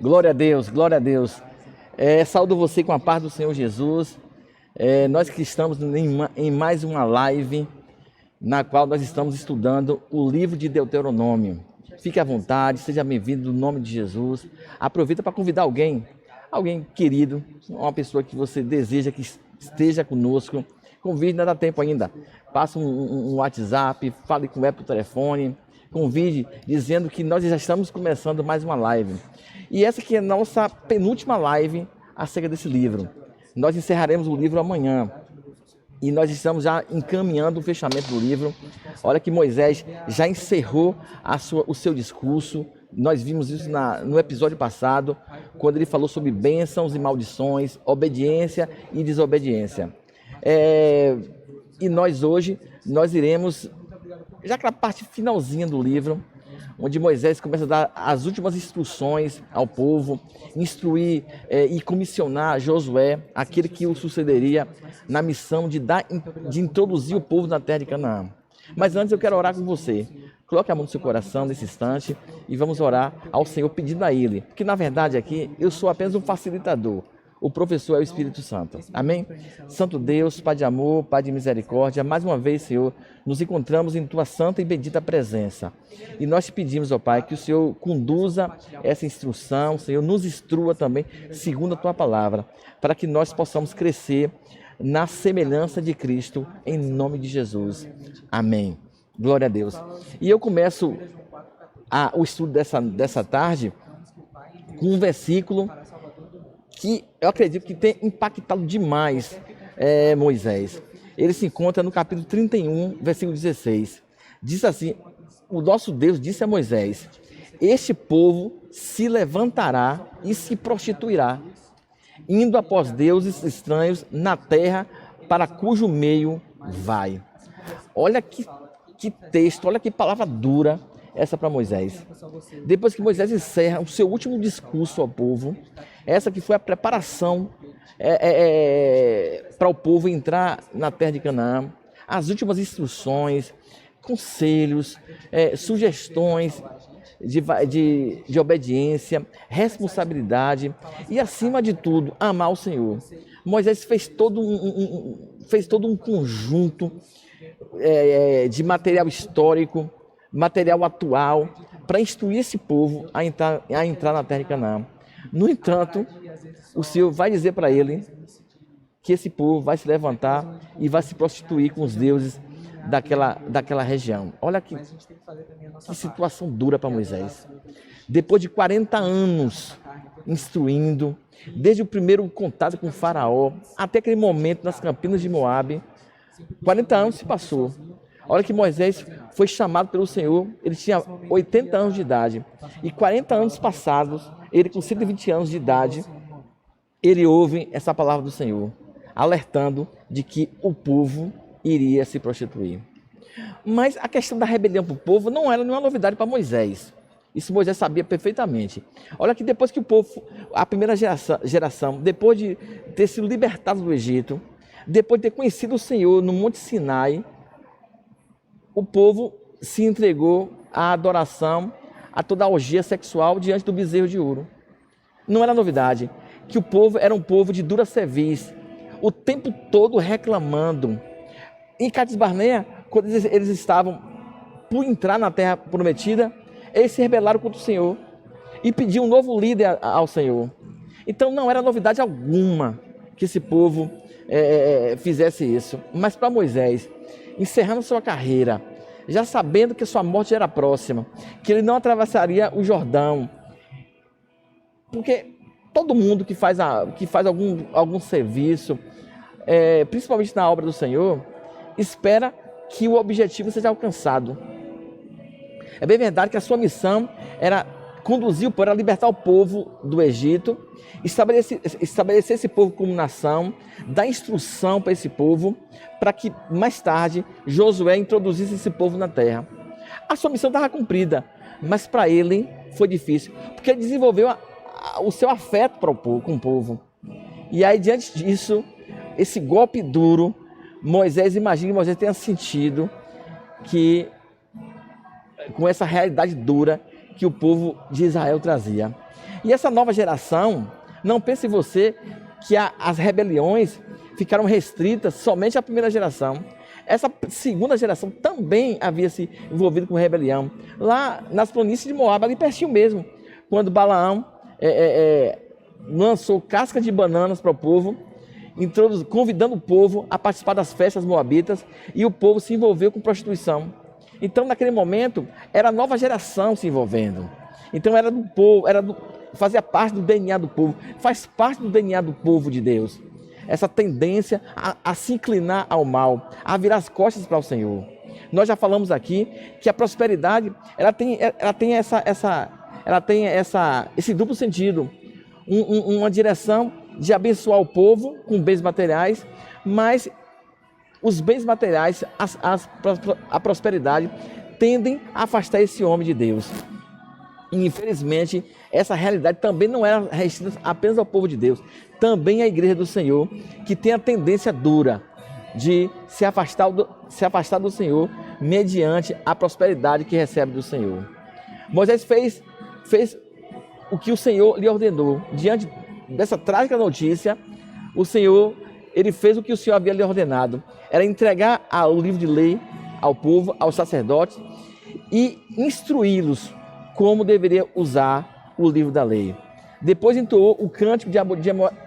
Glória a Deus, glória a Deus. Saúdo você com a paz do Senhor Jesus. Nós que estamos em mais uma live, na qual nós estamos estudando o livro de Deuteronômio. Fique à vontade, seja bem-vindo no nome de Jesus. Aproveita para convidar alguém querido, uma pessoa que você deseja que esteja conosco. Convide, não dá tempo ainda. Passa um WhatsApp, fale com ela por telefone. Convide, dizendo que nós já estamos começando mais uma live. E essa aqui é a nossa penúltima live acerca desse livro. Nós encerraremos o livro amanhã. E nós estamos já encaminhando o fechamento do livro. Olha que Moisés já encerrou o seu discurso. Nós vimos isso no episódio passado, quando ele falou sobre bênçãos e maldições, obediência e desobediência. E nós hoje, iremos, já que a parte finalzinha do livro, onde Moisés começa a dar as últimas instruções ao povo, instruir e comissionar Josué, aquele que o sucederia na missão de introduzir o povo na terra de Canaã. Mas antes eu quero orar com você. Coloque a mão no seu coração nesse instante e vamos orar ao Senhor pedindo a Ele, porque na verdade aqui eu sou apenas um facilitador. O professor é o Espírito Santo. Amém? Santo Deus, Pai de amor, Pai de misericórdia, mais uma vez, Senhor, nos encontramos em Tua santa e bendita presença. E nós te pedimos, ó Pai, que o Senhor conduza essa instrução, Senhor, nos instrua também, segundo a Tua palavra, para que nós possamos crescer na semelhança de Cristo, em nome de Jesus. Amém. Glória a Deus. E eu começo o estudo dessa tarde com um versículo que eu acredito que tem impactado demais Moisés. Ele se encontra no capítulo 31, versículo 16. Diz assim: o nosso Deus disse a Moisés: este povo se levantará e se prostituirá, indo após deuses estranhos na terra para cujo meio vai. Olha que texto, olha que palavra dura essa para Moisés. Depois que Moisés encerra o seu último discurso ao povo, essa que foi a preparação para o povo entrar na terra de Canaã, as últimas instruções, conselhos, sugestões de obediência, responsabilidade e, acima de tudo, amar o Senhor. Moisés fez todo um conjunto de material histórico, material atual, para instruir esse povo a entrar na terra de Canaã. No entanto, o Senhor vai dizer para ele que esse povo vai se levantar e vai se prostituir com os deuses daquela região. Olha que situação dura para Moisés. Depois de 40 anos instruindo, desde o primeiro contato com o faraó, até aquele momento nas campinas de Moabe, 40 anos se passou. Olha que Moisés foi chamado pelo Senhor, ele tinha 80 anos de idade. E 40 anos passados, ele com 120 anos de idade, ele ouve essa palavra do Senhor, alertando de que o povo iria se prostituir. Mas a questão da rebelião para o povo não era nenhuma novidade para Moisés. Isso Moisés sabia perfeitamente. Olha que depois que o povo, a primeira geração, depois de ter sido libertado do Egito, depois de ter conhecido o Senhor no Monte Sinai, o povo se entregou à adoração, a toda a orgia sexual diante do bezerro de ouro. Não era novidade que o povo era um povo de dura cerviz, o tempo todo reclamando. Em Cades Barnea, quando eles estavam por entrar na terra prometida, eles se rebelaram contra o Senhor e pediam um novo líder ao Senhor. Então não era novidade alguma que esse povo fizesse isso. Mas para Moisés, encerrando sua carreira, já sabendo que sua morte era próxima, que ele não atravessaria o Jordão, porque todo mundo que faz algum serviço, principalmente na obra do Senhor, espera que o objetivo seja alcançado. É bem verdade que a sua missão era conduzir o povo, era libertar o povo do Egito, estabelecer esse povo como nação, dar instrução para esse povo, para que mais tarde Josué introduzisse esse povo na terra. A sua missão estava cumprida, mas para ele foi difícil, porque ele desenvolveu o seu afeto com o povo. E aí, diante disso, esse golpe duro, Moisés tenha sentido que, com essa realidade dura, que o povo de Israel trazia. E essa nova geração, não pense você que as rebeliões ficaram restritas somente à primeira geração. Essa segunda geração também havia se envolvido com rebelião. Lá nas planícies de Moab, ali pertinho mesmo, quando Balaão lançou cascas de bananas para o povo, convidando o povo a participar das festas moabitas, e o povo se envolveu com prostituição. Então, naquele momento, era a nova geração se envolvendo. Então, era do povo, fazia parte do DNA do povo, faz parte do DNA do povo de Deus. Essa tendência a se inclinar ao mal, a virar as costas para o Senhor. Nós já falamos aqui que a prosperidade, ela tem esse duplo sentido. Uma direção de abençoar o povo com bens materiais, mas os bens materiais, a prosperidade, tendem a afastar esse homem de Deus. E, infelizmente, essa realidade também não era restrita apenas ao povo de Deus. Também a igreja do Senhor, que tem a tendência dura de se afastar do Senhor mediante a prosperidade que recebe do Senhor. Moisés fez o que o Senhor lhe ordenou. Diante dessa trágica notícia, o Senhor, ele fez o que o Senhor havia lhe ordenado. Era entregar o livro de lei ao povo, aos sacerdotes, e instruí-los como deveria usar o livro da lei. Depois entoou o cântico de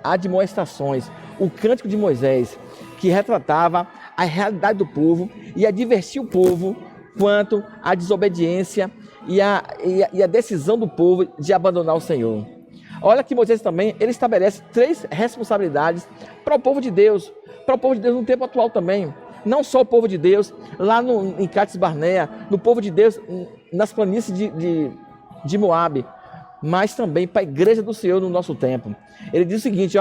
admoestações, o cântico de Moisés, que retratava a realidade do povo e advertia o povo quanto à desobediência e a decisão do povo de abandonar o Senhor. Olha que Moisés também, ele estabelece 3 responsabilidades para o povo de Deus no tempo atual também. Não só o povo de Deus, lá em Cades Barnea, no povo de Deus, nas planícies de Moab, mas também para a igreja do Senhor no nosso tempo. Ele diz o seguinte,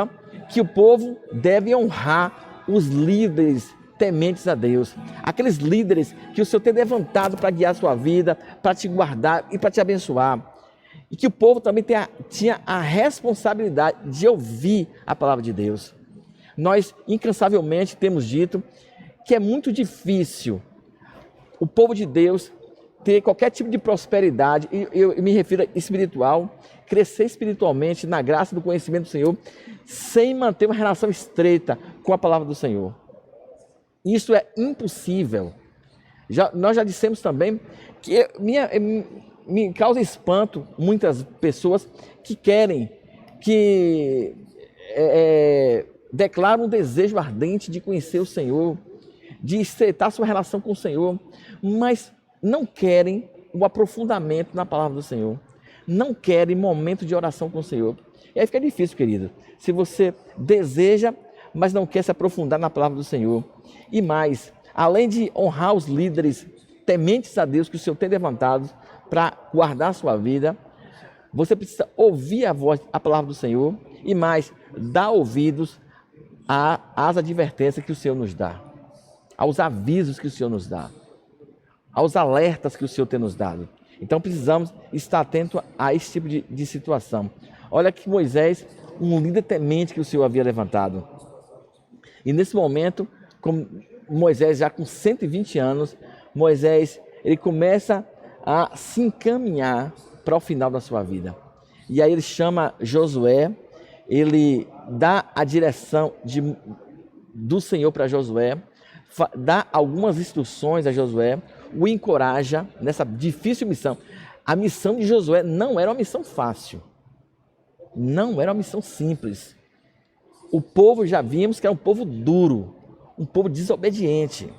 que o povo deve honrar os líderes tementes a Deus, aqueles líderes que o Senhor tem levantado para guiar a sua vida, para te guardar e para te abençoar. E que o povo também tinha a responsabilidade de ouvir a palavra de Deus. Nós, incansavelmente, temos dito que é muito difícil o povo de Deus ter qualquer tipo de prosperidade, e eu me refiro a espiritual, crescer espiritualmente na graça do conhecimento do Senhor, sem manter uma relação estreita com a palavra do Senhor. Isso é impossível. Nós já dissemos também que me causa espanto muitas pessoas que declaram um desejo ardente de conhecer o Senhor, de estreitar sua relação com o Senhor, mas não querem o aprofundamento na palavra do Senhor, não querem momento de oração com o Senhor. E aí fica difícil, querido, se você deseja, mas não quer se aprofundar na palavra do Senhor. E mais, além de honrar os líderes tementes a Deus que o Senhor tem levantado para guardar a sua vida, você precisa ouvir a palavra do Senhor e mais, dar ouvidos às advertências que o Senhor nos dá, aos avisos que o Senhor nos dá, aos alertas que o Senhor tem nos dado. Então precisamos estar atentos a esse tipo de situação. Olha que Moisés, um líder temente que o Senhor havia levantado. E nesse momento, como Moisés já com 120 anos, Moisés ele começa a se encaminhar para o final da sua vida. E aí ele chama Josué, ele dá a direção do Senhor para Josué, dá algumas instruções a Josué, o encoraja nessa difícil missão. A missão de Josué não era uma missão fácil, não era uma missão simples. O povo, já vimos que era um povo duro, um povo desobediente.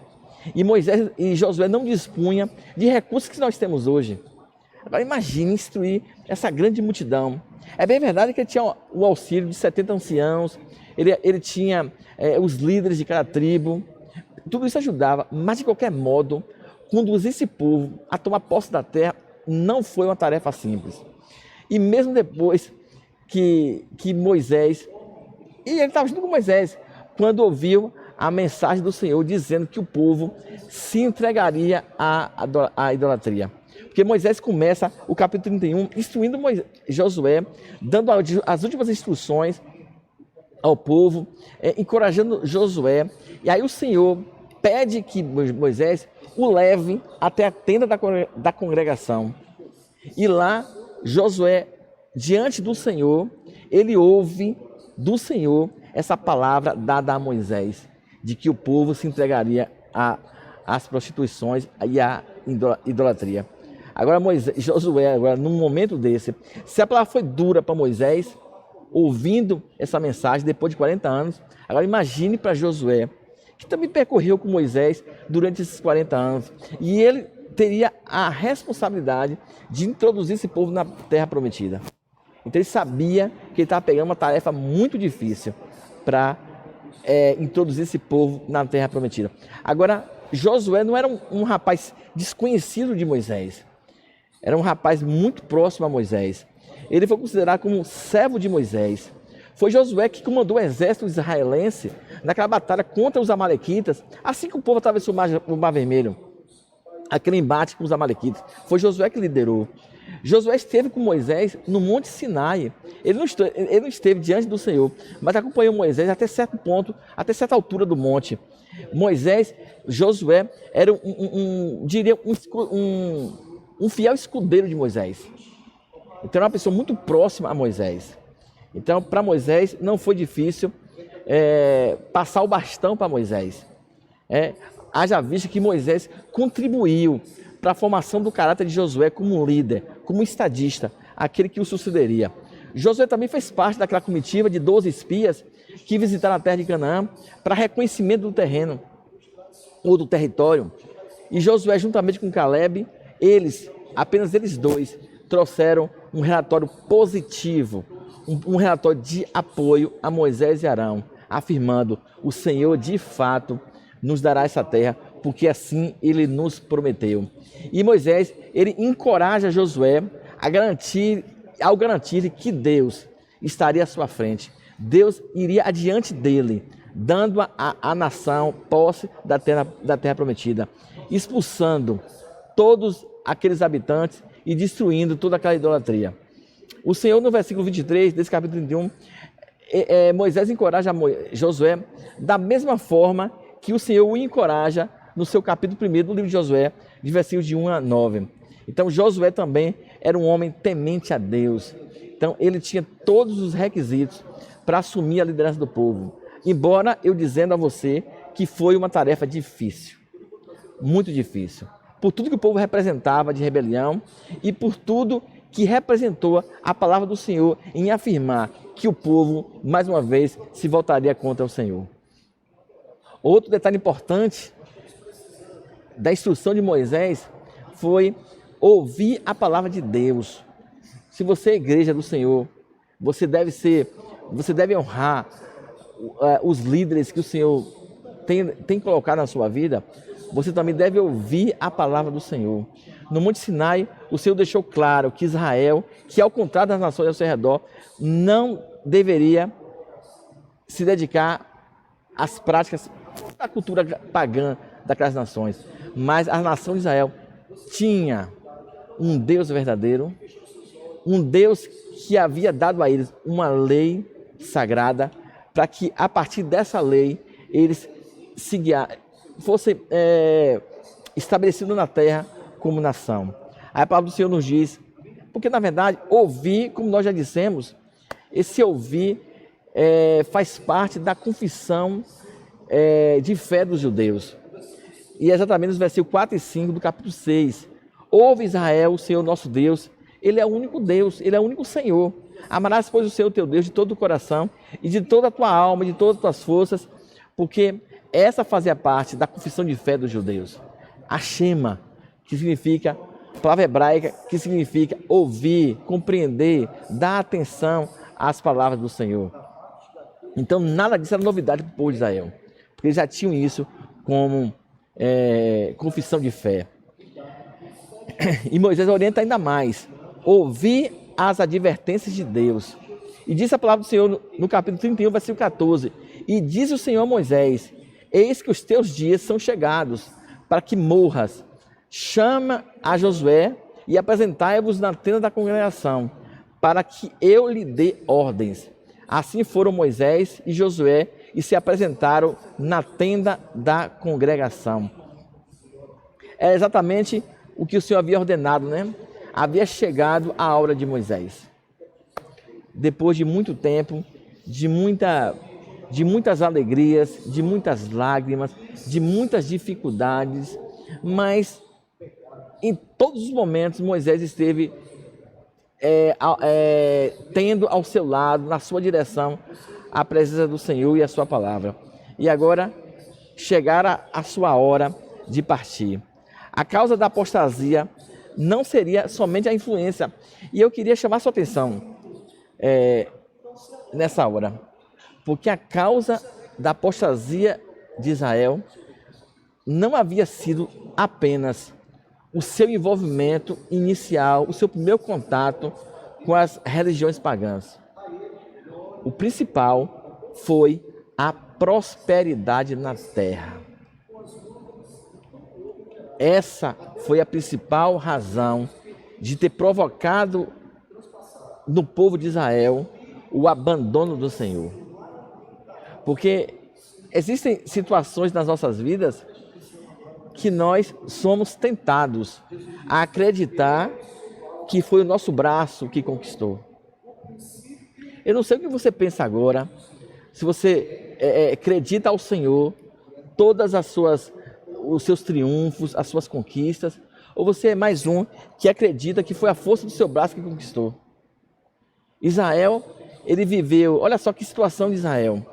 E Moisés e Josué não dispunham de recursos que nós temos hoje. Agora imagine instruir essa grande multidão. É bem verdade que ele tinha o auxílio de 70 anciãos, ele tinha os líderes de cada tribo, tudo isso ajudava, mas de qualquer modo, conduzir esse povo a tomar posse da terra não foi uma tarefa simples. E mesmo depois que Moisés, e ele estava junto com Moisés, quando ouviu a mensagem do Senhor dizendo que o povo se entregaria à idolatria. Porque Moisés começa o capítulo 31 instruindo Josué, dando as últimas instruções ao povo, encorajando Josué. E aí o Senhor pede que Moisés o leve até a tenda da congregação. E lá, Josué, diante do Senhor, ele ouve do Senhor essa palavra dada a Moisés, de que o povo se entregaria às prostituições e à idolatria. Agora, Josué, agora, num momento desse, se a palavra foi dura para Moisés, ouvindo essa mensagem depois de 40 anos, agora imagine para Josué, que também percorreu com Moisés durante esses 40 anos, e ele teria a responsabilidade de introduzir esse povo na terra prometida. Então ele sabia que ele estava pegando uma tarefa muito difícil para introduzir esse povo na terra prometida. Agora, Josué não era um rapaz desconhecido de Moisés, era um rapaz muito próximo a Moisés. Ele foi considerado como servo de Moisés. Foi Josué que comandou o exército israelense naquela batalha contra os amalequitas, assim que o povo atravessou o Mar Vermelho, aquele embate com os amalequitas. Foi Josué que liderou. Josué esteve com Moisés no Monte Sinai. Ele não esteve diante do Senhor, mas acompanhou Moisés até certo ponto, até certa altura do monte. Josué era um fiel escudeiro de Moisés. Então era uma pessoa muito próxima a Moisés. Então para Moisés não foi difícil passar o bastão para Moisés. Haja visto que Moisés contribuiu para a formação do caráter de Josué como um líder, como um estadista, aquele que o sucederia. Josué também fez parte daquela comitiva de 12 espias que visitaram a terra de Canaã para reconhecimento do terreno ou do território. E Josué, juntamente com Caleb, apenas eles dois, trouxeram um relatório positivo, um relatório de apoio a Moisés e Arão, afirmando: o Senhor de fato nos dará essa terra, porque assim ele nos prometeu. E Moisés, ele encoraja Josué ao garantir que Deus estaria à sua frente. Deus iria adiante dele, dando à nação posse da terra prometida, expulsando todos aqueles habitantes e destruindo toda aquela idolatria. O Senhor, no versículo 23 desse capítulo 31, Moisés encoraja Josué da mesma forma que o Senhor o encoraja no seu capítulo 1 do livro de Josué, de versículos de 1 a 9. Então Josué também era um homem temente a Deus. Então ele tinha todos os requisitos para assumir a liderança do povo. Embora eu dizendo a você que foi uma tarefa difícil, muito difícil, por tudo que o povo representava de rebelião e por tudo que representou a palavra do Senhor em afirmar que o povo, mais uma vez, se voltaria contra o Senhor. Outro detalhe importante da instrução de Moisés foi ouvir a palavra de Deus. Se você é igreja do Senhor, você deve honrar os líderes que o Senhor tem colocado na sua vida. Você também deve ouvir a palavra do Senhor. No Monte Sinai, o Senhor deixou claro que Israel, que ao contrário das nações ao seu redor, não deveria se dedicar às práticas da cultura pagã daquelas nações. Mas a nação de Israel tinha um Deus verdadeiro, um Deus que havia dado a eles uma lei sagrada, para que a partir dessa lei eles fossem estabelecidos na terra como nação. Aí a palavra do Senhor nos diz, porque na verdade ouvir, como nós já dissemos, esse ouvir faz parte da confissão de fé dos judeus. E exatamente nos versículos 4 e 5 do capítulo 6. Ouve Israel, o Senhor nosso Deus, Ele é o único Deus, Ele é o único Senhor. Amarás, pois, o Senhor teu Deus de todo o coração e de toda a tua alma, de todas as tuas forças, porque essa fazia parte da confissão de fé dos judeus. A Shema, que significa, palavra hebraica, que significa ouvir, compreender, dar atenção às palavras do Senhor. Então, nada disso era novidade para o povo de Israel, porque eles já tinham isso como confissão de fé. E Moisés orienta ainda mais: ouvir as advertências de Deus. E disse a palavra do Senhor no capítulo 31, versículo 14: e disse o Senhor a Moisés: eis que os teus dias são chegados, para que morras. Chama a Josué e apresentai-vos na tenda da congregação, para que eu lhe dê ordens. Assim foram Moisés e Josué e se apresentaram na tenda da congregação. É exatamente o que o Senhor havia ordenado, né? havia chegado a hora de Moisés. Depois de muito tempo, de muitas alegrias, de muitas lágrimas, de muitas dificuldades, mas em todos os momentos Moisés esteve tendo ao seu lado, na sua direção, a presença do Senhor e a sua palavra. E agora chegara a sua hora de partir. A causa da apostasia não seria somente a influência. E eu queria chamar sua atenção nessa hora, porque a causa da apostasia de Israel não havia sido apenas o seu envolvimento inicial, o seu primeiro contato com as religiões pagãs. O principal foi a prosperidade na terra. Essa foi a principal razão de ter provocado no povo de Israel o abandono do Senhor. Porque existem situações nas nossas vidas que nós somos tentados a acreditar que foi o nosso braço que conquistou. Eu não sei o que você pensa agora, se você acredita ao Senhor todas os seus triunfos, as suas conquistas, ou você é mais um que acredita que foi a força do seu braço que conquistou. Israel, ele viveu, olha só que situação de Israel.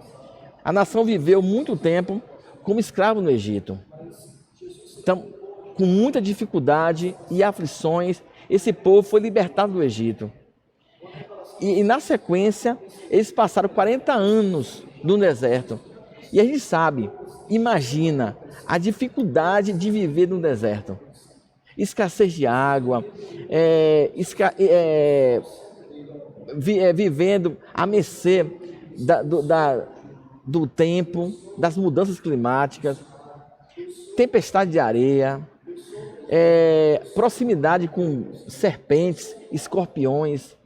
A nação viveu muito tempo como escravo no Egito. Então, com muita dificuldade e aflições, esse povo foi libertado do Egito. E na sequência, eles passaram 40 anos no deserto. E a gente sabe, imagina a dificuldade de viver no deserto. Escassez de água, vivendo à mercê do tempo, das mudanças climáticas, tempestade de areia, proximidade com serpentes, escorpiões.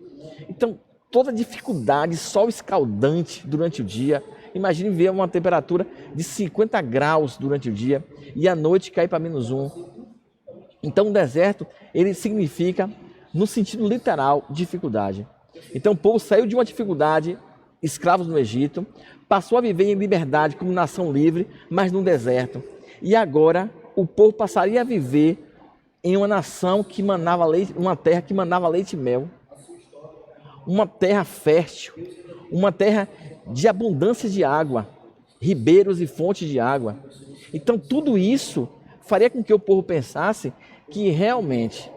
Então, toda dificuldade, sol escaldante durante o dia. Imagine ver uma temperatura de 50 graus durante o dia e à noite cair para -1. Então, o deserto, ele significa, no sentido literal, dificuldade. Então, o povo saiu de uma dificuldade, escravos no Egito, passou a viver em liberdade como nação livre, mas no deserto. E agora, o povo passaria a viver em uma nação que manava leite, uma terra que manava leite e mel. Uma terra fértil, uma terra de abundância de água, ribeiros e fontes de água. Então, tudo isso faria com que o povo pensasse que realmente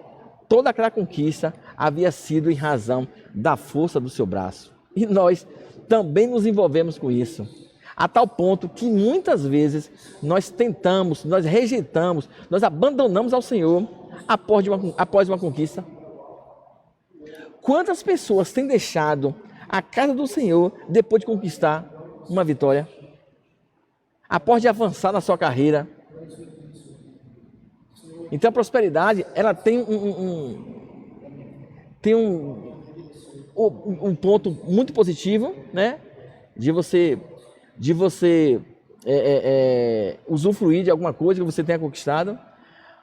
toda aquela conquista havia sido em razão da força do seu braço. E nós também nos envolvemos com isso, a tal ponto que muitas vezes nós tentamos, nós rejeitamos, nós abandonamos ao Senhor após uma conquista. Quantas pessoas têm deixado a casa do Senhor depois de conquistar uma vitória? Após de avançar na sua carreira. Então a prosperidade, ela tem um ponto muito positivo, né? De você usufruir de alguma coisa que você tenha conquistado,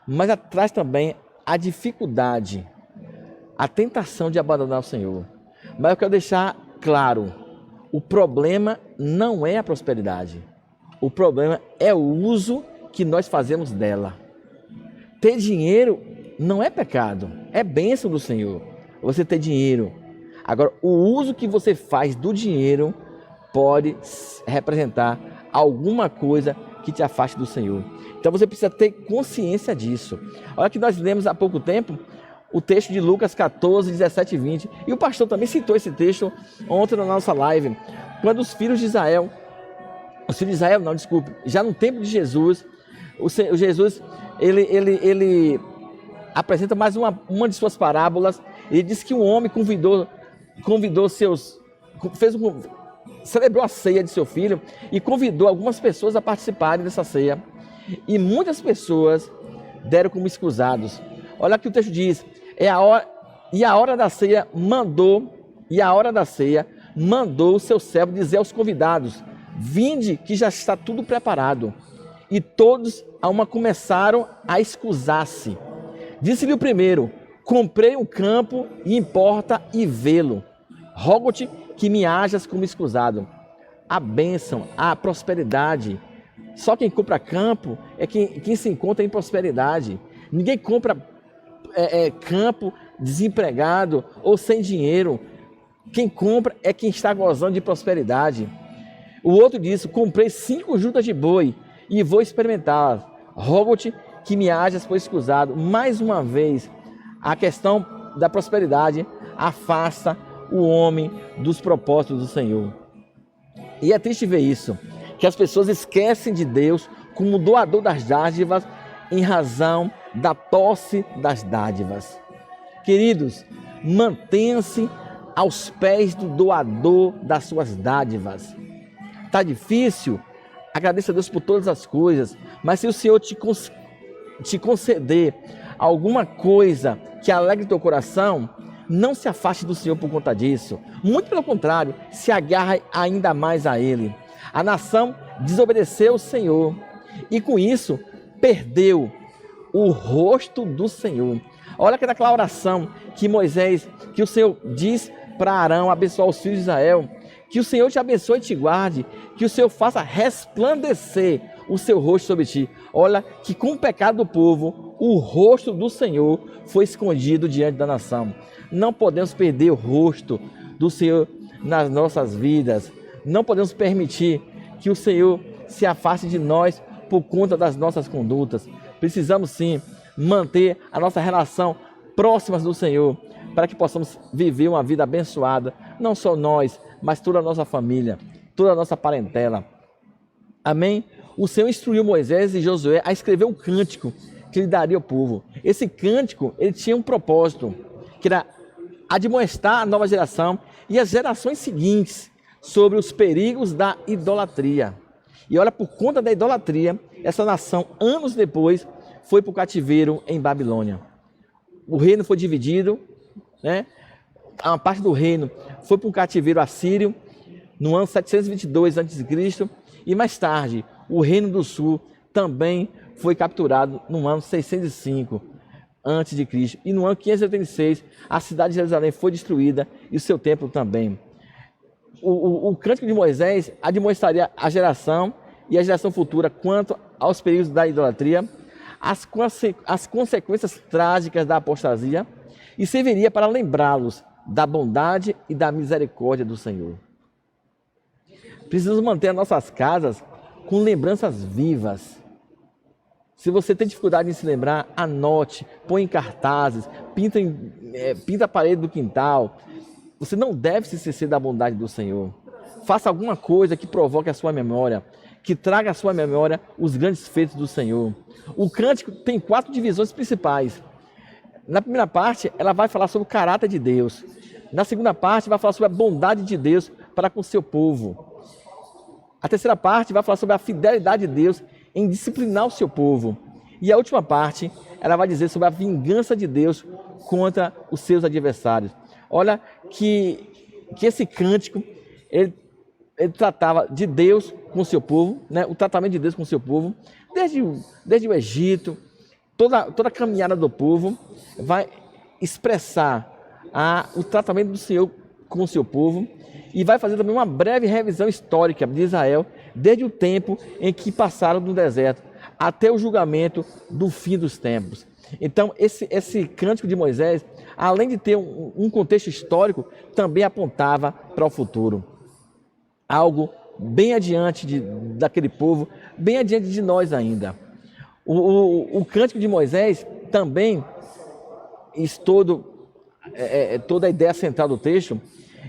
mas atrás também a dificuldade, a tentação de abandonar o Senhor. Mas eu quero deixar claro, o problema não é a prosperidade. O problema é o uso que nós fazemos dela. Ter dinheiro não é pecado, é bênção do Senhor. Você ter dinheiro. Agora, o uso que você faz do dinheiro pode representar alguma coisa que te afaste do Senhor. Então você precisa ter consciência disso. Olha que nós lemos há pouco tempo o texto de Lucas 14, 17 e 20. E o pastor também citou esse texto ontem na nossa live. Quando os filhos de Israel, já no tempo de Jesus, Jesus, ele apresenta mais uma de suas parábolas. Ele diz que um homem celebrou a ceia de seu filho e convidou algumas pessoas a participarem dessa ceia. E muitas pessoas deram como escusados. Olha o que o texto diz. A hora da ceia mandou o seu servo dizer aos convidados: vinde, que já está tudo preparado. E todos a uma começaram a escusar-se. Disse-lhe o primeiro: Comprei um campo e importa e vê-lo. Rogo-te que me hajas como escusado. A bênção, a prosperidade. Só quem compra campo é quem se encontra em prosperidade. Ninguém compra campo desempregado ou sem dinheiro. Quem compra é quem está gozando de prosperidade. O outro diz: comprei 5 juntas de boi e vou experimentá-las. Rogo-te que me hajas por escusado. Mais uma vez, a questão da prosperidade afasta o homem dos propósitos do Senhor. E é triste ver isso, que as pessoas esquecem de Deus como doador das dádivas em razão da posse das dádivas. Queridos, mantenham-se aos pés do doador das suas dádivas. Está difícil? Agradeça a Deus por todas as coisas, mas se o Senhor te conceder alguma coisa que alegre teu coração, não se afaste do Senhor por conta disso. Muito pelo contrário, se agarre ainda mais a Ele. A nação desobedeceu o Senhor e com isso perdeu o rosto do Senhor. Olha que naquela oração que o Senhor diz para Arão abençoar os filhos de Israel, que o Senhor te abençoe e te guarde, que o Senhor faça resplandecer o seu rosto sobre ti. Olha que com o pecado do povo, o rosto do Senhor foi escondido diante da nação. Não podemos perder o rosto do Senhor nas nossas vidas. Não podemos permitir que o Senhor se afaste de nós por conta das nossas condutas. Precisamos sim manter a nossa relação próximas do Senhor, para que possamos viver uma vida abençoada, não só nós, mas toda a nossa família, toda a nossa parentela. Amém? O Senhor instruiu Moisés e Josué a escrever um cântico que lhe daria ao povo. Esse cântico, ele tinha um propósito, que era admoestar a nova geração e as gerações seguintes sobre os perigos da idolatria. E olha, por conta da idolatria, essa nação, anos depois, foi para o cativeiro em Babilônia. O reino foi dividido, né? Uma parte do reino foi para um cativeiro assírio no ano 722 a.C. e mais tarde o reino do sul também foi capturado no ano 605 a.C. e no ano 586 a cidade de Jerusalém foi destruída e o seu templo também. O cântico de Moisés admoestaria a geração e a geração futura quanto aos perigos da idolatria, as consequências trágicas da apostasia e serviria para lembrá-los da bondade e da misericórdia do Senhor. Precisamos manter as nossas casas com lembranças vivas. Se você tem dificuldade em se lembrar, anote, põe em cartazes, pinta a parede do quintal. Você não deve se esquecer da bondade do Senhor. Faça alguma coisa que provoque a sua memória, que traga à sua memória os grandes feitos do Senhor. O cântico tem 4 divisões principais. Na primeira parte, ela vai falar sobre o caráter de Deus. Na segunda parte, vai falar sobre a bondade de Deus para com o seu povo. A terceira parte vai falar sobre a fidelidade de Deus em disciplinar o seu povo. E a última parte, ela vai dizer sobre a vingança de Deus contra os seus adversários. Olha que esse cântico, ele tratava de Deus com o seu povo, né? O tratamento de Deus com o seu povo, desde o Egito, toda a caminhada do povo vai expressar o tratamento do Senhor com o seu povo e vai fazer também uma breve revisão histórica de Israel, desde o tempo em que passaram no deserto até o julgamento do fim dos tempos. Então, esse cântico de Moisés, além de ter um contexto histórico, também apontava para o futuro. Algo bem adiante daquele povo, bem adiante de nós ainda. O cântico de Moisés também, toda a ideia central do texto,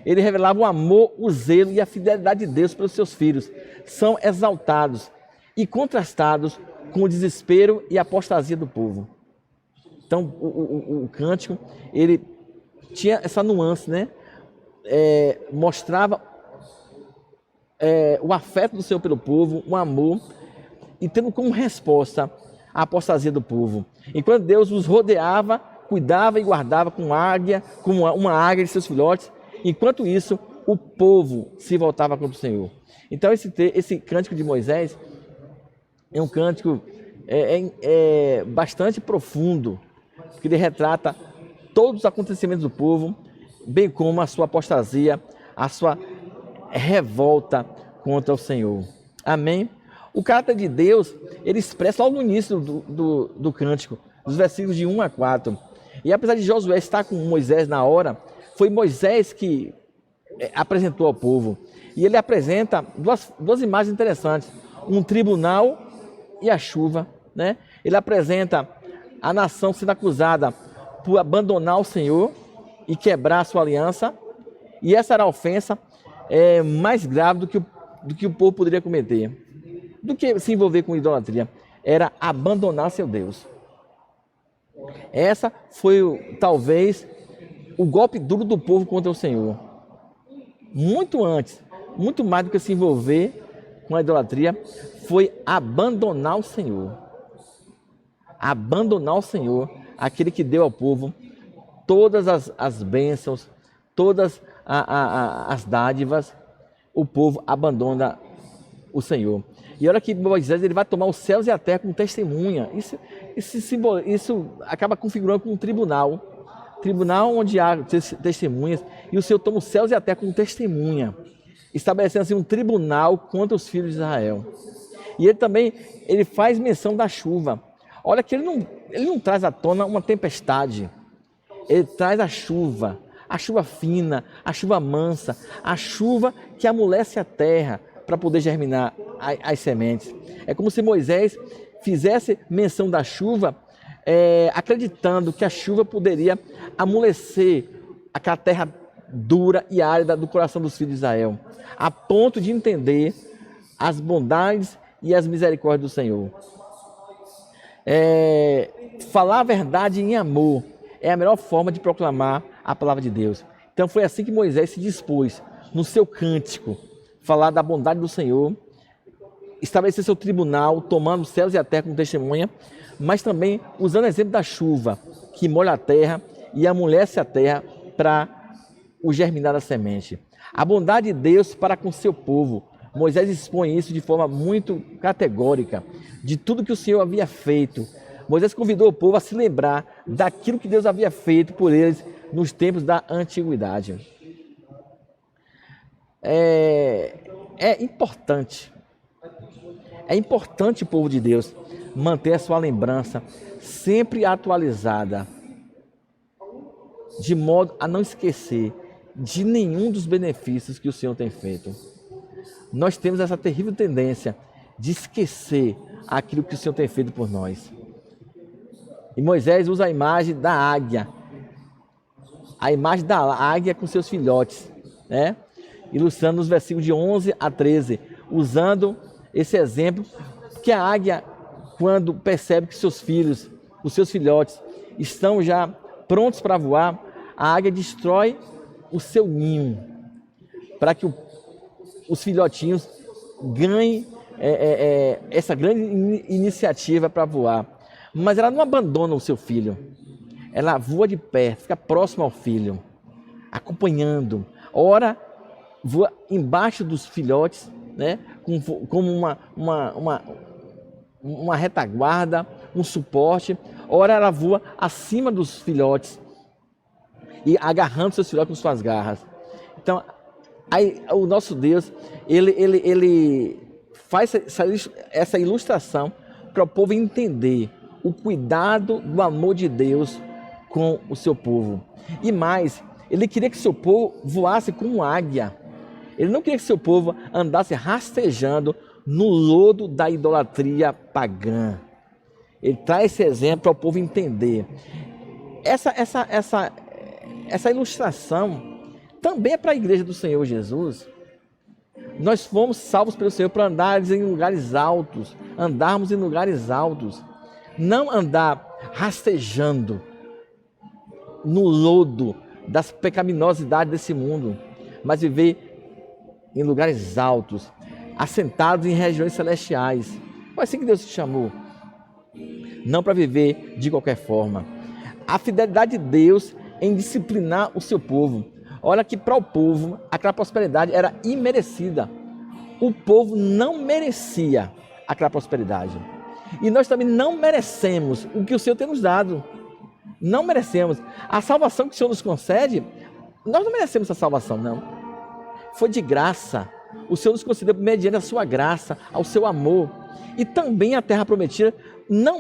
ele revelava o amor, o zelo e a fidelidade de Deus pelos seus filhos. São exaltados e contrastados com o desespero e a apostasia do povo. Então, o cântico, ele tinha essa nuance, né? Mostrava o afeto do Senhor pelo povo, o amor, e tendo como resposta a apostasia do povo. Enquanto Deus os rodeava, cuidava e guardava como uma águia de seus filhotes, enquanto isso, o povo se voltava contra o Senhor. Então, esse cântico de Moisés é um cântico bastante profundo, que ele retrata todos os acontecimentos do povo, bem como a sua apostasia, a sua revolta contra o Senhor. Amém? O caráter de Deus, ele expressa logo no início do cântico, dos versículos de 1 a 4. E apesar de Josué estar com Moisés na hora, foi Moisés que apresentou ao povo. E ele apresenta duas imagens interessantes, um tribunal e a chuva, né? Ele apresenta a nação sendo acusada por abandonar o Senhor e quebrar a sua aliança, e essa era a ofensa mais grave do que o povo poderia cometer, do que se envolver com idolatria, era abandonar seu Deus. Essa foi talvez o golpe duro do povo contra o Senhor. Muito antes, muito mais do que se envolver com a idolatria, foi abandonar o Senhor. Abandonar o Senhor, aquele que deu ao povo todas as bênçãos, todas as dádivas, o povo abandona o Senhor. E olha que Moisés ele vai tomar os céus e a terra como testemunha. Isso acaba configurando como um tribunal onde há testemunhas, e o Senhor toma os céus e a terra como testemunha, estabelecendo assim um tribunal contra os filhos de Israel. E ele também faz menção da chuva. Olha que ele não traz à tona uma tempestade, ele traz a chuva fina, a chuva mansa, a chuva que amolece a terra para poder germinar as sementes. É como se Moisés fizesse menção da chuva, acreditando que a chuva poderia amolecer aquela terra dura e árida do coração dos filhos de Israel, a ponto de entender as bondades e as misericórdias do Senhor. Falar a verdade em amor é a melhor forma de proclamar a palavra de Deus. Então foi assim que Moisés se dispôs, no seu cântico, falar da bondade do Senhor, estabelecer seu tribunal, tomando os céus e a terra como testemunha, mas também usando o exemplo da chuva, que molha a terra e amolece a terra para o germinar da semente. A bondade de Deus para com seu povo. Moisés expõe isso de forma muito categórica, de tudo que o Senhor havia feito. Moisés convidou o povo a se lembrar daquilo que Deus havia feito por eles nos tempos da antiguidade. É importante o povo de Deus manter a sua lembrança sempre atualizada, de modo a não esquecer de nenhum dos benefícios que o Senhor tem feito. Nós temos essa terrível tendência de esquecer aquilo que o Senhor tem feito por nós. E Moisés usa a imagem da águia, com seus filhotes, né? Ilustrando os versículos de 11 a 13, usando esse exemplo, que a águia, quando percebe que os seus filhotes, estão já prontos para voar, a águia destrói o seu ninho, para que os filhotinhos ganhem essa grande iniciativa para voar. Mas ela não abandona o seu filho, ela voa de perto, fica próximo ao filho, acompanhando. Ora, voa embaixo dos filhotes, né? Como uma retaguarda, um suporte. Ora, ela voa acima dos filhotes e agarrando seus filhotes com suas garras. Então, aí, o nosso Deus, ele faz essa ilustração para o povo entender o cuidado do amor de Deus com o seu povo. E mais, ele queria que seu povo voasse como águia. Ele não queria que seu povo andasse rastejando no lodo da idolatria pagã. Ele traz esse exemplo para o povo entender. Essa ilustração também é para a igreja do Senhor Jesus. Nós fomos salvos pelo Senhor para andarmos em lugares altos. Não andar rastejando no lodo das pecaminosidades desse mundo, mas viver em lugares altos, assentados em regiões celestiais. Foi assim que Deus te chamou. Não para viver de qualquer forma. A fidelidade de Deus em disciplinar o seu povo. Olha que para o povo, aquela prosperidade era imerecida. O povo não merecia aquela prosperidade. E nós também não merecemos o que o Senhor tem nos dado. Não merecemos. A salvação que o Senhor nos concede, nós não merecemos essa salvação, não. Foi de graça. O Senhor nos concedeu mediante a sua graça, ao seu amor. E também a terra prometida não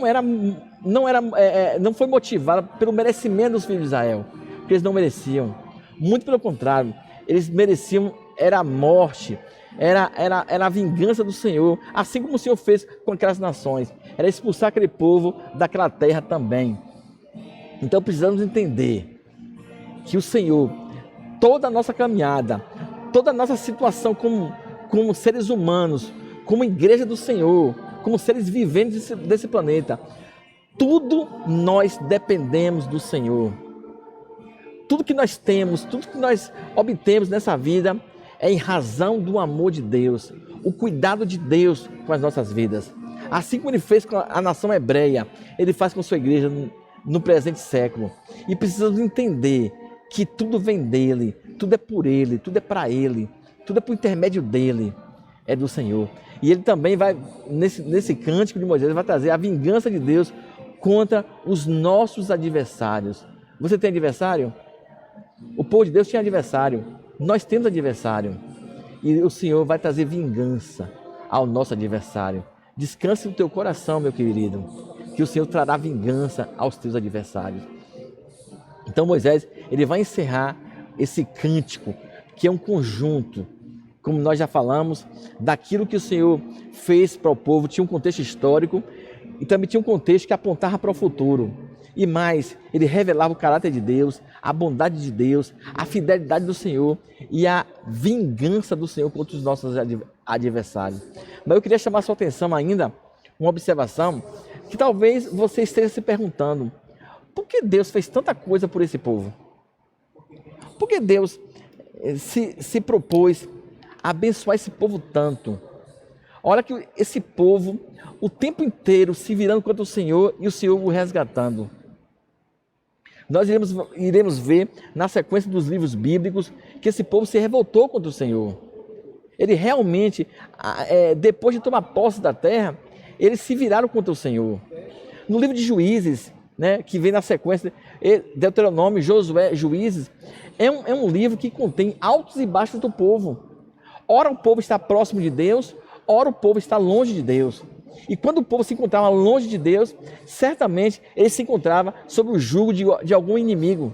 foi motivada pelo merecimento dos filhos de Israel, porque eles não mereciam. Muito pelo contrário, eles mereciam era a morte, era a vingança do Senhor, assim como o Senhor fez com aquelas nações, era expulsar aquele povo daquela terra também. Então precisamos entender que o Senhor, toda a nossa caminhada, toda a nossa situação como seres humanos, como igreja do Senhor, como seres viventes desse planeta, tudo nós dependemos do Senhor. Tudo que nós temos, tudo que nós obtemos nessa vida é em razão do amor de Deus, o cuidado de Deus com as nossas vidas. Assim como Ele fez com a nação hebreia, Ele faz com a sua igreja no presente século. E precisamos entender que tudo vem dEle, tudo é por Ele, tudo é para Ele, tudo é por intermédio dEle, é do Senhor. E Ele também vai, nesse cântico de Moisés, Ele vai trazer a vingança de Deus contra os nossos adversários. Você tem adversário? O povo de Deus tinha adversário. Nós temos adversário. E o Senhor vai trazer vingança ao nosso adversário. Descanse no teu coração, meu querido, que o Senhor trará vingança aos teus adversários. Então Moisés, ele vai encerrar esse cântico, que é um conjunto, como nós já falamos, daquilo que o Senhor fez para o povo. Tinha um contexto histórico e também tinha um contexto que apontava para o futuro. E mais, ele revelava o caráter de Deus, a bondade de Deus, a fidelidade do Senhor e a vingança do Senhor contra os nossos adversários. Mas eu queria chamar a sua atenção ainda, uma observação, que talvez você esteja se perguntando: por que Deus fez tanta coisa por esse povo? Por que Deus se propôs a abençoar esse povo tanto? Olha que esse povo, o tempo inteiro se virando contra o Senhor e o Senhor o resgatando. Nós iremos ver na sequência dos livros bíblicos que esse povo se revoltou contra o Senhor. Ele realmente, depois de tomar posse da terra, eles se viraram contra o Senhor. No livro de Juízes, né, que vem na sequência, Deuteronômio, Josué, Juízes, é um livro que contém altos e baixos do povo. Ora o povo está próximo de Deus, ora o povo está longe de Deus. E quando o povo se encontrava longe de Deus, certamente ele se encontrava sob o jugo de algum inimigo.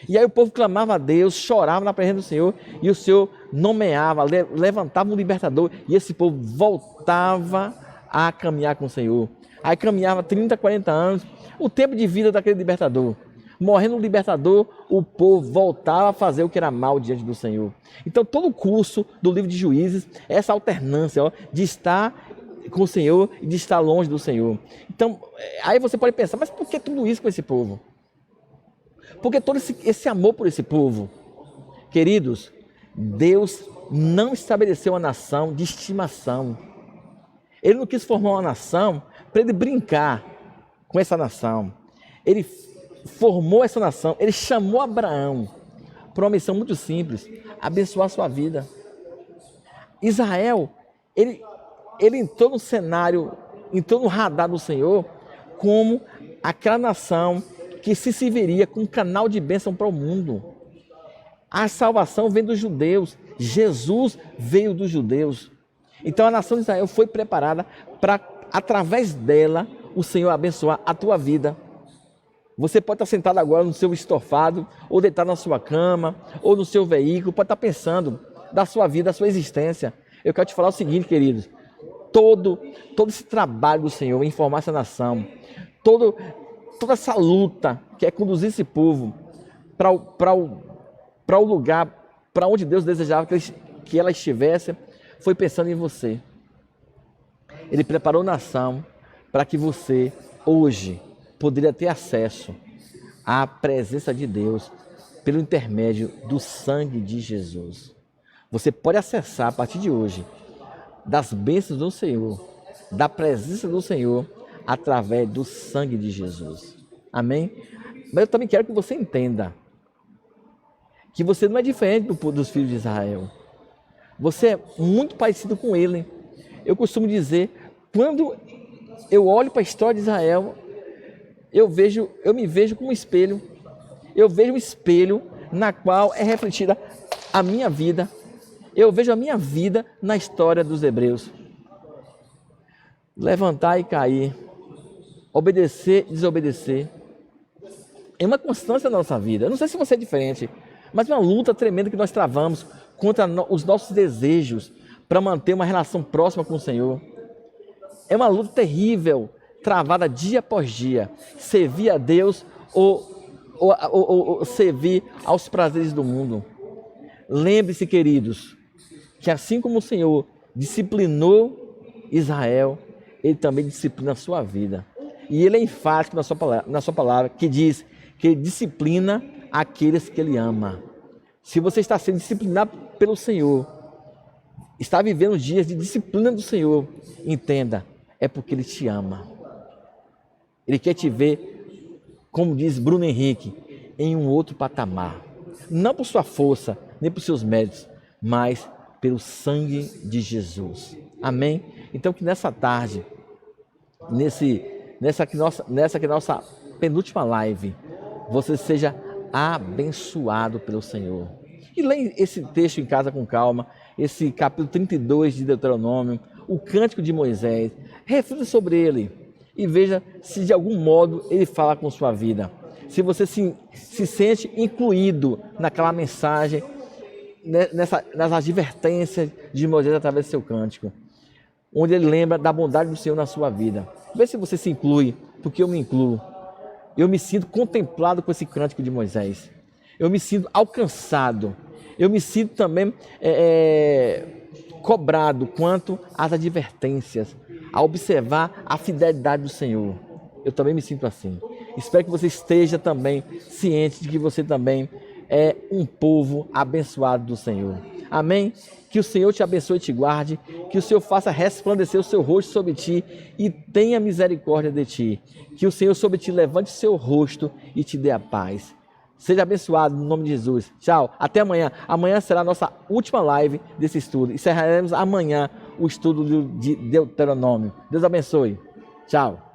E aí o povo clamava a Deus, chorava na presença do Senhor, e o Senhor nomeava, levantava um libertador, e esse povo voltava a caminhar com o Senhor. Aí caminhava 30, 40 anos, o tempo de vida daquele libertador. Morrendo o libertador, o povo voltava a fazer o que era mal diante do Senhor. Então todo o curso do livro de Juízes é essa alternância de estar com o Senhor e de estar longe do Senhor. Então, aí você pode pensar, mas por que tudo isso com esse povo? Por que todo esse amor por esse povo? Queridos, Deus não estabeleceu uma nação de estimação. Ele não quis formar uma nação para ele brincar com essa nação. Ele formou essa nação, ele chamou Abraão para uma missão muito simples: abençoar a sua vida. Israel, ele entrou no cenário, entrou no radar do Senhor como aquela nação que se serviria como um canal de bênção para o mundo. A salvação vem dos judeus, Jesus veio dos judeus. Então a nação de Israel foi preparada para, através dela, o Senhor abençoar a tua vida. Você pode estar sentado agora no seu estofado, ou deitado na sua cama, ou no seu veículo, pode estar pensando da sua vida, da sua existência. Eu quero te falar o seguinte, queridos: todo esse trabalho do Senhor em formar essa nação, toda essa luta que é conduzir esse povo para o lugar, para onde Deus desejava que ela estivesse, foi pensando em você. Ele preparou a nação para que você, hoje, poderia ter acesso à presença de Deus pelo intermédio do sangue de Jesus. Você pode acessar a partir de hoje das bênçãos do Senhor, da presença do Senhor, através do sangue de Jesus. Amém? Mas eu também quero que você entenda que você não é diferente dos filhos de Israel. Você é muito parecido com ele. Eu costumo dizer, quando eu olho para a história de Israel, eu me vejo como um espelho. Eu vejo um espelho na qual é refletida a minha vida. Eu vejo a minha vida na história dos hebreus. Levantar e cair, obedecer e desobedecer. É uma constância na nossa vida. Eu não sei se você é diferente, mas é uma luta tremenda que nós travamos contra os nossos desejos para manter uma relação próxima com o Senhor. É uma luta terrível, travada dia após dia. Servir a Deus ou servir aos prazeres do mundo. Lembre-se, queridos, que assim como o Senhor disciplinou Israel, Ele também disciplina a sua vida. E Ele é enfático na sua palavra, que diz que Ele disciplina aqueles que Ele ama. Se você está sendo disciplinado pelo Senhor, está vivendo dias de disciplina do Senhor, entenda, é porque Ele te ama. Ele quer te ver, como diz Bruno Henrique, em um outro patamar. Não por sua força, nem por seus méritos, mas pelo sangue de Jesus. Amém? Então que nessa tarde, nessa que nossa penúltima live, você seja abençoado pelo Senhor. E leia esse texto em casa com calma, esse capítulo 32 de Deuteronômio, o Cântico de Moisés. Reflita sobre ele e veja se de algum modo ele fala com sua vida. Se você se sente incluído naquela mensagem, nas advertências de Moisés através do seu cântico, onde ele lembra da bondade do Senhor na sua vida. Vê se você se inclui, porque eu me incluo. Eu me sinto contemplado com esse cântico de Moisés. Eu me sinto alcançado. Eu me sinto também cobrado quanto às advertências, a observar a fidelidade do Senhor. Eu também me sinto assim. Espero que você esteja também ciente de que você também é um povo abençoado do Senhor. Amém? Que o Senhor te abençoe e te guarde, que o Senhor faça resplandecer o seu rosto sobre ti e tenha misericórdia de ti. Que o Senhor sobre ti levante o seu rosto e te dê a paz. Seja abençoado no nome de Jesus. Tchau, até amanhã. Amanhã será a nossa última live desse estudo. Encerraremos amanhã o estudo de Deuteronômio. Deus abençoe. Tchau.